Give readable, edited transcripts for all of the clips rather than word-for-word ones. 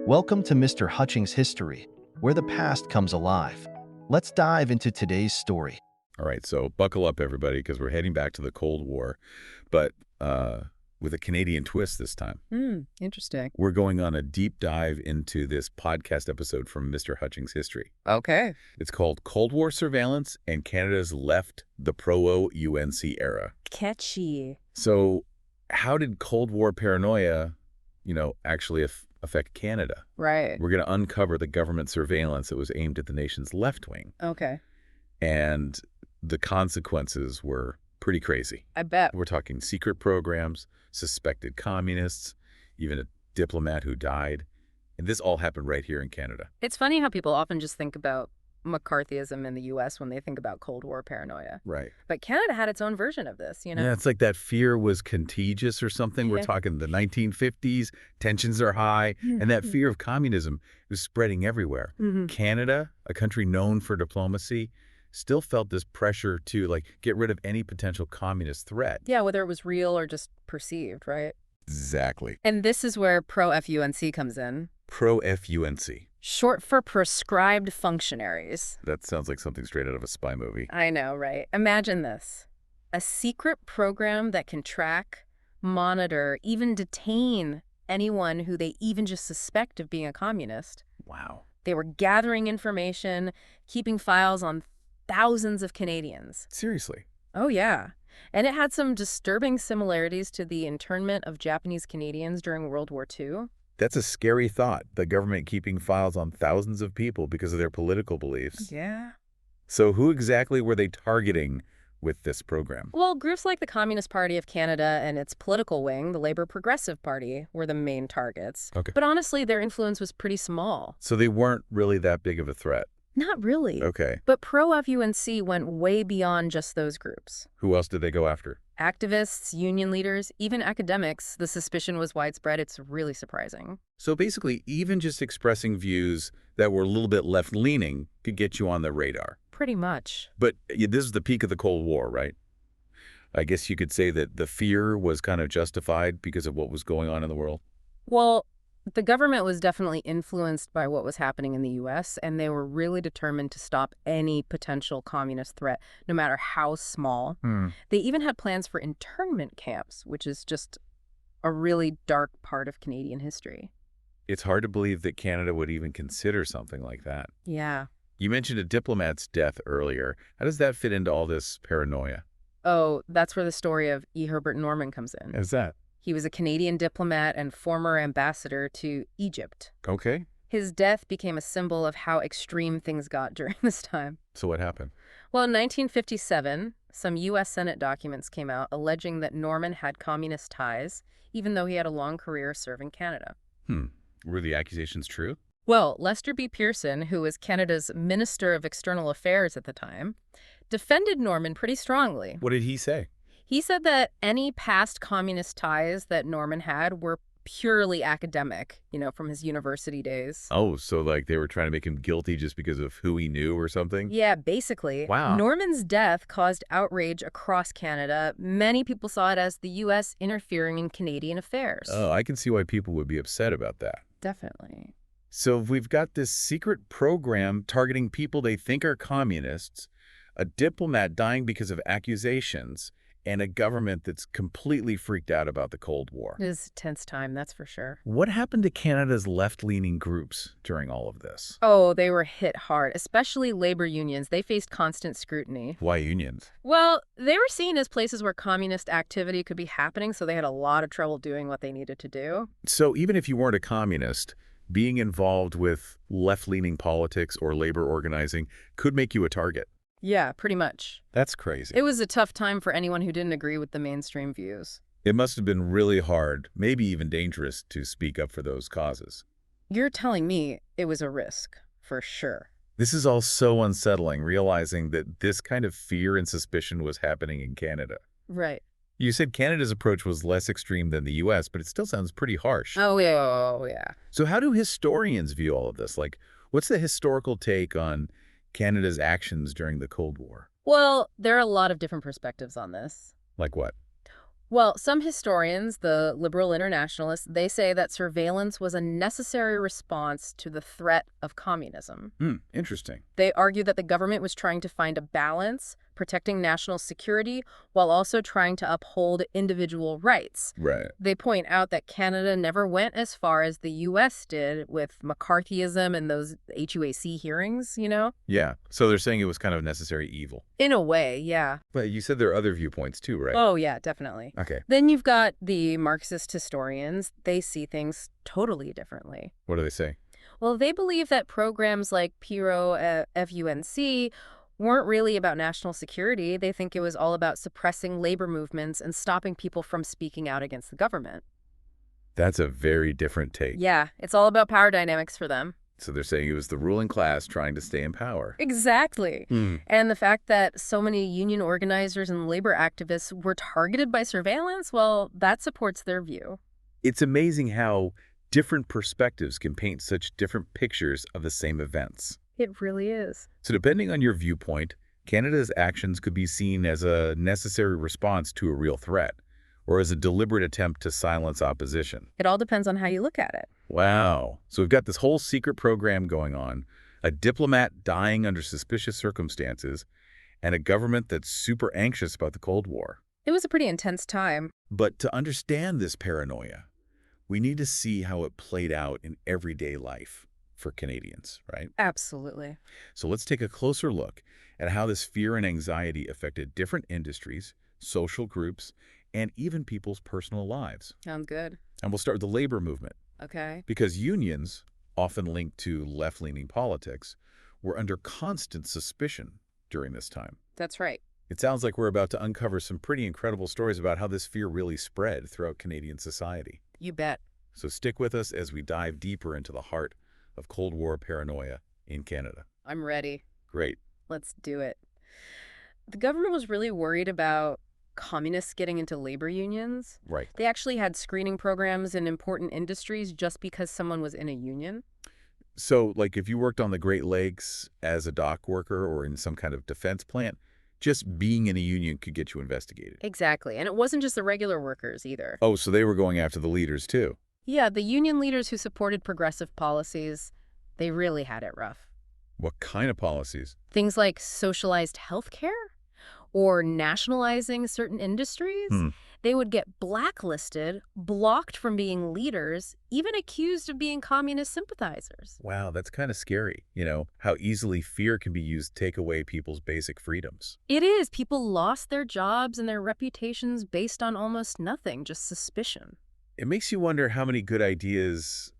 Welcome to Mr. Hutchings History, where the past comes alive. Let's dive into today's story. All right, so buckle up, everybody, because we're heading back to the Cold War, but with a Canadian twist this time. Interesting. We're going on a deep dive into this podcast episode from Mr. Hutchings History. Okay. It's called Cold War Surveillance and Canada's Left, the Pro-UNC Era. Catchy. So how did Cold War paranoia, actually affect Canada? Right. We're going to uncover the government surveillance that was aimed at the nation's left wing. Okay. And the consequences were pretty crazy. I bet. We're talking secret programs, suspected communists, even a diplomat who died. And this all happened right here in Canada. It's funny how people often just think about McCarthyism in the U.S. when they think about Cold War paranoia. Right. But Canada had its own version of this, Yeah, it's like that fear was contagious or something. We're talking the 1950s, tensions are high, and that fear of communism was spreading everywhere. Canada, a country known for diplomacy, still felt this pressure to get rid of any potential communist threat. Yeah, whether it was real or just perceived, right? Exactly. And this is where PROFUNC comes in. PROFUNC. Short for prescribed functionaries. That sounds like something straight out of a spy movie. I know, right? Imagine this. A secret program that can track, monitor, even detain anyone who they even just suspect of being a communist. Wow. They were gathering information, keeping files on thousands of Canadians. Seriously? Oh, yeah. And it had some disturbing similarities to the internment of Japanese Canadians during World War II. That's a scary thought, the government keeping files on thousands of people because of their political beliefs. Yeah. So who exactly were they targeting with this program? Well, groups like the Communist Party of Canada and its political wing, the Labour Progressive Party, were the main targets. Okay. But honestly, their influence was pretty small. So they weren't really that big of a threat? Not really. Okay. But PROFUNC went way beyond just those groups. Who else did they go after? Activists, union leaders, even academics. The suspicion was widespread. It's really surprising. So basically, even just expressing views that were a little bit left-leaning could get you on the radar. Pretty much. But this is the peak of the Cold War, right? I guess you could say that the fear was kind of justified because of what was going on in the world. Well, the government was definitely influenced by what was happening in the U.S., and they were really determined to stop any potential communist threat, no matter how small. They even had plans for internment camps, which is just a really dark part of Canadian history. It's hard to believe that Canada would even consider something like that. Yeah. You mentioned a diplomat's death earlier. How does that fit into all this paranoia? Oh, that's where the story of Herbert Norman comes in. How's that? He was a Canadian diplomat and former ambassador to Egypt. Okay. His death became a symbol of how extreme things got during this time. So what happened? Well, in 1957, some U.S. Senate documents came out alleging that Norman had communist ties, even though he had a long career serving Canada. Were the accusations true? Well, Lester B. Pearson, who was Canada's Minister of External Affairs at the time, defended Norman pretty strongly. What did he say? He said that any past communist ties that Norman had were purely academic, from his university days. Oh, so they were trying to make him guilty just because of who he knew or something? Yeah, basically. Wow. Norman's death caused outrage across Canada. Many people saw it as the U.S. interfering in Canadian affairs. Oh, I can see why people would be upset about that. Definitely. So we've got this secret program targeting people they think are communists, a diplomat dying because of accusations, and a government that's completely freaked out about the Cold War. It was a tense time, that's for sure. What happened to Canada's left-leaning groups during all of this? Oh, they were hit hard, especially labor unions. They faced constant scrutiny. Why unions? Well, they were seen as places where communist activity could be happening, so they had a lot of trouble doing what they needed to do. So even if you weren't a communist, being involved with left-leaning politics or labor organizing could make you a target. Yeah, pretty much. That's crazy. It was a tough time for anyone who didn't agree with the mainstream views. It must have been really hard, maybe even dangerous, to speak up for those causes. You're telling me it was a risk, for sure. This is all so unsettling, realizing that this kind of fear and suspicion was happening in Canada. Right. You said Canada's approach was less extreme than the U.S., but it still sounds pretty harsh. Oh, yeah. So how do historians view all of this? What's the historical take on Canada's actions during the Cold War? Well, there are a lot of different perspectives on this. Like what? Well, some historians, the liberal internationalists, they say that surveillance was a necessary response to the threat of communism. Interesting. They argue that the government was trying to find a balance, protecting national security, while also trying to uphold individual rights. Right. They point out that Canada never went as far as the U.S. did with McCarthyism and those HUAC hearings, you know? Yeah. So they're saying it was kind of necessary evil. In a way, yeah. But you said there are other viewpoints too, right? Oh, yeah, definitely. Okay. Then you've got the Marxist historians. They see things totally differently. What do they say? Well, they believe that programs like PROFUNC weren't really about national security. They think it was all about suppressing labor movements and stopping people from speaking out against the government. That's a very different take. Yeah, it's all about power dynamics for them. So they're saying it was the ruling class trying to stay in power. Exactly. And the fact that so many union organizers and labor activists were targeted by surveillance, well, that supports their view. It's amazing how different perspectives can paint such different pictures of the same events. It really is. So depending on your viewpoint, Canada's actions could be seen as a necessary response to a real threat, or as a deliberate attempt to silence opposition. It all depends on how you look at it. Wow. So we've got this whole secret program going on, a diplomat dying under suspicious circumstances, and a government that's super anxious about the Cold War. It was a pretty intense time. But to understand this paranoia, we need to see how it played out in everyday life for Canadians, right? Absolutely. So let's take a closer look at how this fear and anxiety affected different industries, social groups, and even people's personal lives. Sounds good. And we'll start with the labor movement. Okay. Because unions, often linked to left-leaning politics, were under constant suspicion during this time. That's right. It sounds like we're about to uncover some pretty incredible stories about how this fear really spread throughout Canadian society. You bet. So stick with us as we dive deeper into the heart of Cold War paranoia in Canada. I'm ready. Great. Let's do it. The government was really worried about communists getting into labor unions. Right. They actually had screening programs in important industries just because someone was in a union. So, like, if you worked on the Great Lakes as a dock worker or in some kind of defense plant, just being in a union could get you investigated. Exactly. And it wasn't just the regular workers either. Oh, so they were going after the leaders, too. Yeah, the union leaders who supported progressive policies, they really had it rough. What kind of policies? Things like socialized healthcare or nationalizing certain industries. They would get blacklisted, blocked from being leaders, even accused of being communist sympathizers. Wow, that's kind of scary. You know, how easily fear can be used to take away people's basic freedoms. It is. People lost their jobs and their reputations based on almost nothing, just suspicion. It makes you wonder how many good ideas,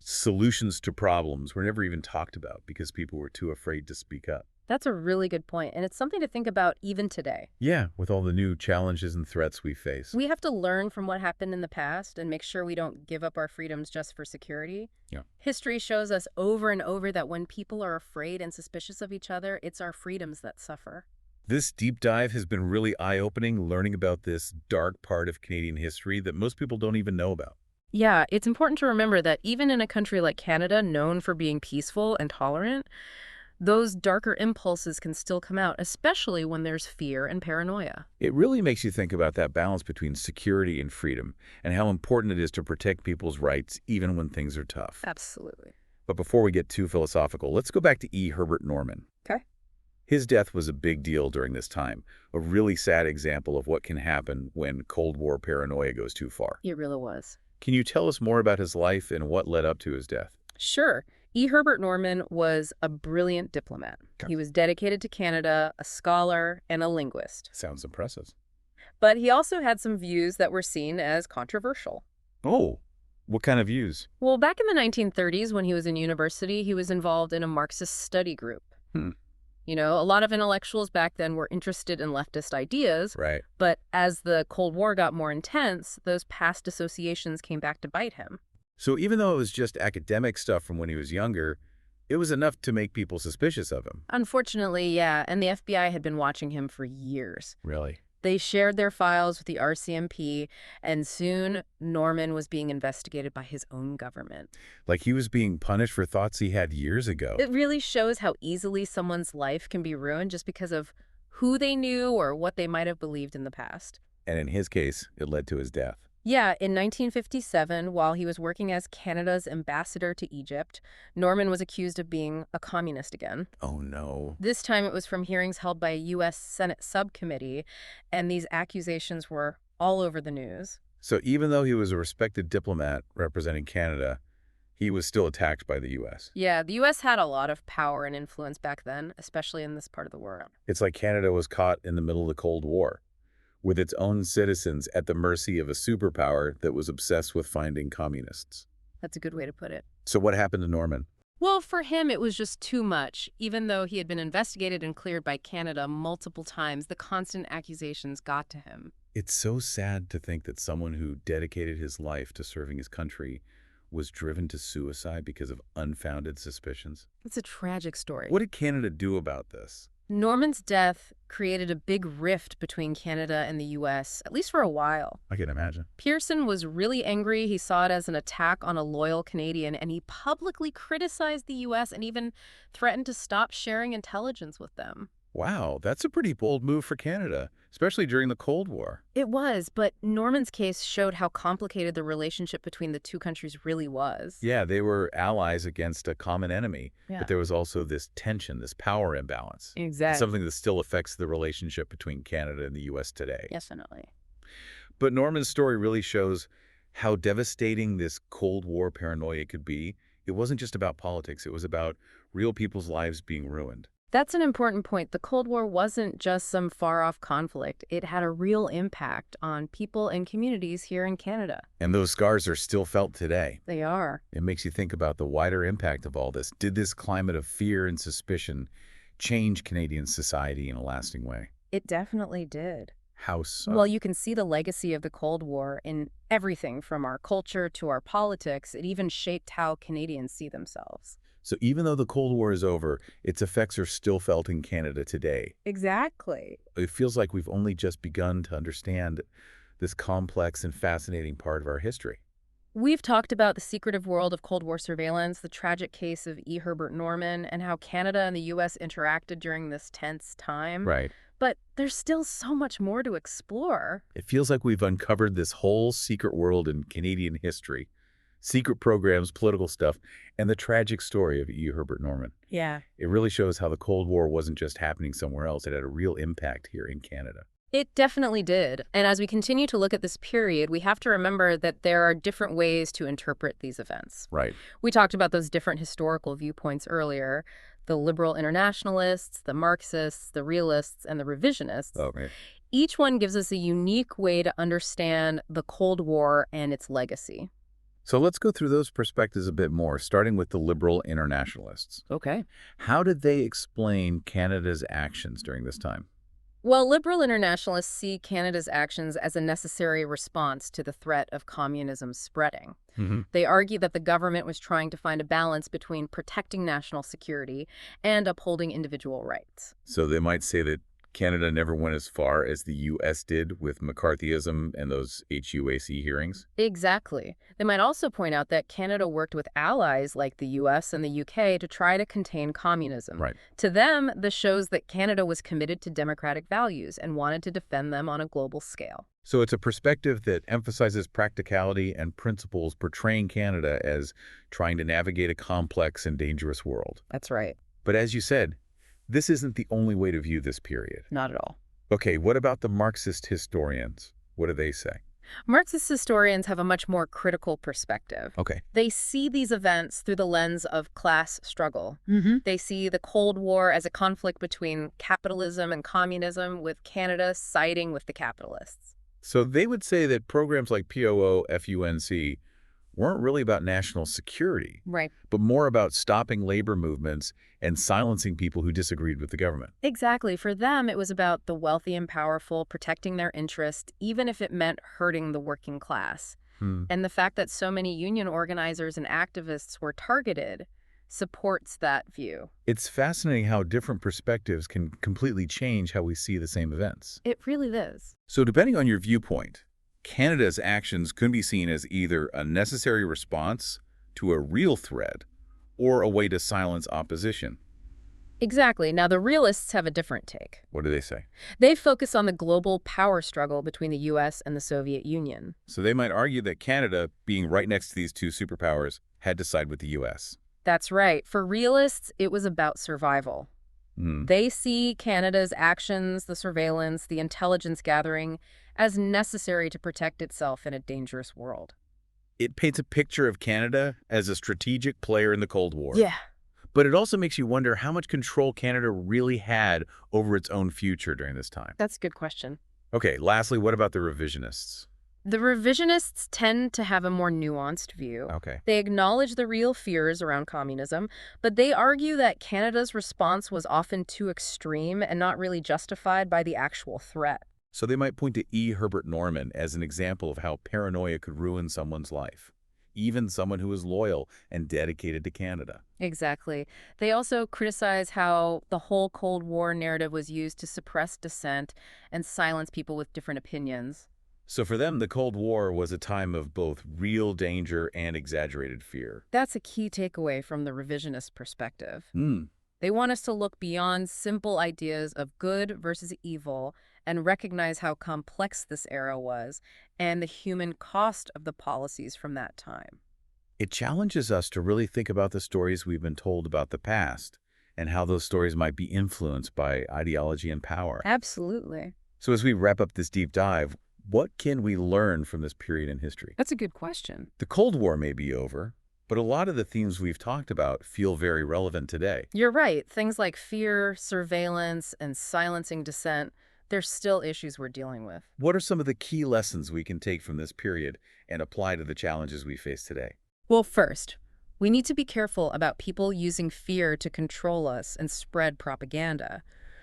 solutions to problems were never even talked about because people were too afraid to speak up. That's a really good point, and it's something to think about even today. Yeah, with all the new challenges and threats we face. We have to learn from what happened in the past and make sure we don't give up our freedoms just for security. Yeah. History shows us over and over that when people are afraid and suspicious of each other, it's our freedoms that suffer. This deep dive has been really eye-opening, learning about this dark part of Canadian history that most people don't even know about. Yeah, it's important to remember that even in a country like Canada, known for being peaceful and tolerant, those darker impulses can still come out, especially when there's fear and paranoia. It really makes you think about that balance between security and freedom and how important it is to protect people's rights even when things are tough. Absolutely. But before we get too philosophical, let's go back to E. Herbert Norman. Okay. His death was a big deal during this time, a really sad example of what can happen when Cold War paranoia goes too far. It really was. Can you tell us more about his life and what led up to his death? Sure. E. Herbert Norman was a brilliant diplomat. Okay. He was dedicated to Canada, a scholar, and a linguist. Sounds impressive. But he also had some views that were seen as controversial. Oh, what kind of views? Well, back in the 1930s, when he was in university, he was involved in a Marxist study group. A lot of intellectuals back then were interested in leftist ideas. Right. But as the Cold War got more intense, those past associations came back to bite him. So even though it was just academic stuff from when he was younger, it was enough to make people suspicious of him. Unfortunately, yeah, and the FBI had been watching him for years. Really? They shared their files with the RCMP, and soon Norman was being investigated by his own government. Like he was being punished for thoughts he had years ago. It really shows how easily someone's life can be ruined just because of who they knew or what they might have believed in the past. And in his case, it led to his death. Yeah, in 1957, while he was working as Canada's ambassador to Egypt, Norman was accused of being a communist again. Oh, no. This time it was from hearings held by a U.S. Senate subcommittee, and these accusations were all over the news. So even though he was a respected diplomat representing Canada, he was still attacked by the U.S. Yeah, the U.S. had a lot of power and influence back then, especially in this part of the world. It's like Canada was caught in the middle of the Cold War, with its own citizens at the mercy of a superpower that was obsessed with finding communists. That's a good way to put it. So what happened to Norman? Well, for him, it was just too much. Even though he had been investigated and cleared by Canada multiple times, the constant accusations got to him. It's so sad to think that someone who dedicated his life to serving his country was driven to suicide because of unfounded suspicions. It's a tragic story. What did Canada do about this? Norman's death created a big rift between Canada and the U.S., at least for a while. I can imagine. Pearson was really angry. He saw it as an attack on a loyal Canadian, and he publicly criticized the U.S. and even threatened to stop sharing intelligence with them. Wow, that's a pretty bold move for Canada, especially during the Cold War. It was, but Norman's case showed how complicated the relationship between the two countries really was. Yeah, they were allies against a common enemy, Yeah. but there was also this tension, this power imbalance. Exactly. Something that still affects the relationship between Canada and the U.S. today. Definitely. But Norman's story really shows how devastating this Cold War paranoia could be. It wasn't just about politics. It was about real people's lives being ruined. That's an important point. The Cold War wasn't just some far-off conflict. It had a real impact on people and communities here in Canada. And those scars are still felt today. They are. It makes you think about the wider impact of all this. Did this climate of fear and suspicion change Canadian society in a lasting way? It definitely did. How so? Well, you can see the legacy of the Cold War in everything from our culture to our politics. It even shaped how Canadians see themselves. So even though the Cold War is over, its effects are still felt in Canada today. Exactly. It feels like we've only just begun to understand this complex and fascinating part of our history. We've talked about the secretive world of Cold War surveillance, the tragic case of Herbert Norman, and how Canada and the U.S. interacted during this tense time. Right. But there's still so much more to explore. It feels like we've uncovered this whole secret world in Canadian history. Secret programs, political stuff, and the tragic story of Herbert Norman. Yeah. It really shows how the Cold War wasn't just happening somewhere else. It had a real impact here in Canada. It definitely did. And as we continue to look at this period, we have to remember that there are different ways to interpret these events. Right. We talked about those different historical viewpoints earlier. The liberal internationalists, the Marxists, the realists, and the revisionists. Okay. Each one gives us a unique way to understand the Cold War and its legacy. So let's go through those perspectives a bit more, starting with the liberal internationalists. Okay. How did they explain Canada's actions during this time? Well, liberal internationalists see Canada's actions as a necessary response to the threat of communism spreading. They argue that the government was trying to find a balance between protecting national security and upholding individual rights. So they might say that Canada never went as far as the U.S. did with McCarthyism and those HUAC hearings? Exactly. They might also point out that Canada worked with allies like the U.S. and the U.K. to try to contain communism. Right. To them, this shows that Canada was committed to democratic values and wanted to defend them on a global scale. So it's a perspective that emphasizes practicality and principles, portraying Canada as trying to navigate a complex and dangerous world. That's right. But as you said, this isn't the only way to view this period. Not at all. Okay, what about the Marxist historians? What do they say? Marxist historians have a much more critical perspective. Okay. They see these events through the lens of class struggle. They see the Cold War as a conflict between capitalism and communism, with Canada siding with the capitalists. So they would say that programs like POFUNC weren't really about national security, Right. but more about stopping labor movements and silencing people who disagreed with the government. Exactly. For them, it was about the wealthy and powerful protecting their interests, even if it meant hurting the working class. And the fact that so many union organizers and activists were targeted supports that view. It's fascinating how different perspectives can completely change how we see the same events. It really is. So depending on your viewpoint, Canada's actions could be seen as either a necessary response to a real threat or a way to silence opposition. Exactly. Now, the realists have a different take. What do they say? They focus on the global power struggle between the U.S. and the Soviet Union. So they might argue that Canada, being right next to these two superpowers, had to side with the U.S. That's right. For realists, it was about survival. They see Canada's actions, the surveillance, the intelligence gathering, as necessary to protect itself in a dangerous world. It paints a picture of Canada as a strategic player in the Cold War. Yeah. But it also makes you wonder how much control Canada really had over its own future during this time. That's a good question. Okay, lastly, what about the revisionists? The revisionists tend to have a more nuanced view. Okay. They acknowledge the real fears around communism, but they argue that Canada's response was often too extreme and not really justified by the actual threat. So they might point to Herbert Norman as an example of how paranoia could ruin someone's life, even someone who is loyal and dedicated to Canada. Exactly. They also criticize how the whole Cold War narrative was used to suppress dissent and silence people with different opinions. So for them, the Cold War was a time of both real danger and exaggerated fear. That's a key takeaway from the revisionist perspective. Hmm. They want us to look beyond simple ideas of good versus evil and recognize how complex this era was and the human cost of the policies from that time. It challenges us to really think about the stories we've been told about the past and how those stories might be influenced by ideology and power. Absolutely. So as we wrap up this deep dive, what can we learn from this period in history? That's a good question. The Cold War may be over, but a lot of the themes we've talked about feel very relevant today. You're right. Things like fear, surveillance, and silencing dissent, they're still issues we're dealing with. What are some of the key lessons we can take from this period and apply to the challenges we face today? Well, first, we need to be careful about people using fear to control us and spread propaganda.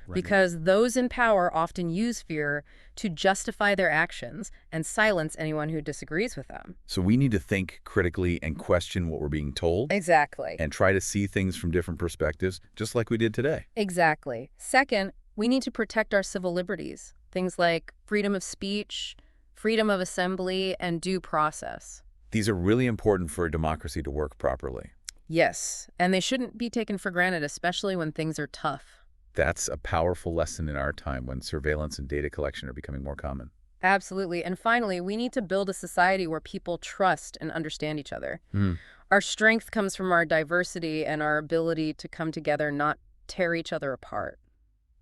Right. Because those in power often use fear to justify their actions and silence anyone who disagrees with them. So we need to think critically and question what we're being told. Exactly. And try to see things from different perspectives, just like we did today. Exactly. Second, we need to protect our civil liberties, things like freedom of speech, freedom of assembly, and due process. These are really important for a democracy to work properly. Yes, and they shouldn't be taken for granted, especially when things are tough. That's a powerful lesson in our time when surveillance and data collection are becoming more common. Absolutely. And finally, we need to build a society where people trust and understand each other. Our strength comes from our diversity and our ability to come together, not tear each other apart.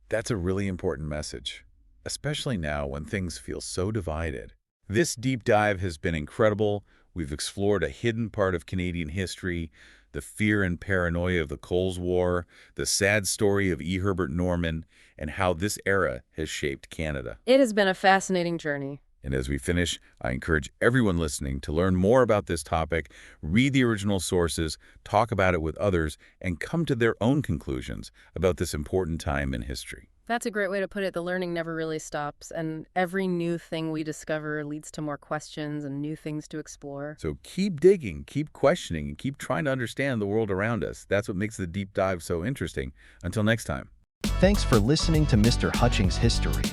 That's a really important message, especially now when things feel so divided. This deep dive has been incredible. We've explored a hidden part of Canadian history, the fear and paranoia of the Cold War, the sad story of Herbert Norman, and how this era has shaped Canada. It has been a fascinating journey. And as we finish, I encourage everyone listening to learn more about this topic, read the original sources, talk about it with others, and come to their own conclusions about this important time in history. That's a great way to put it. The learning never really stops, and every new thing we discover leads to more questions and new things to explore. So keep digging, keep questioning, and keep trying to understand the world around us. That's what makes the deep dive so interesting. Until next time. Thanks for listening to Mr. Hutchings History.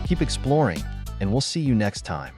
Keep exploring, and we'll see you next time.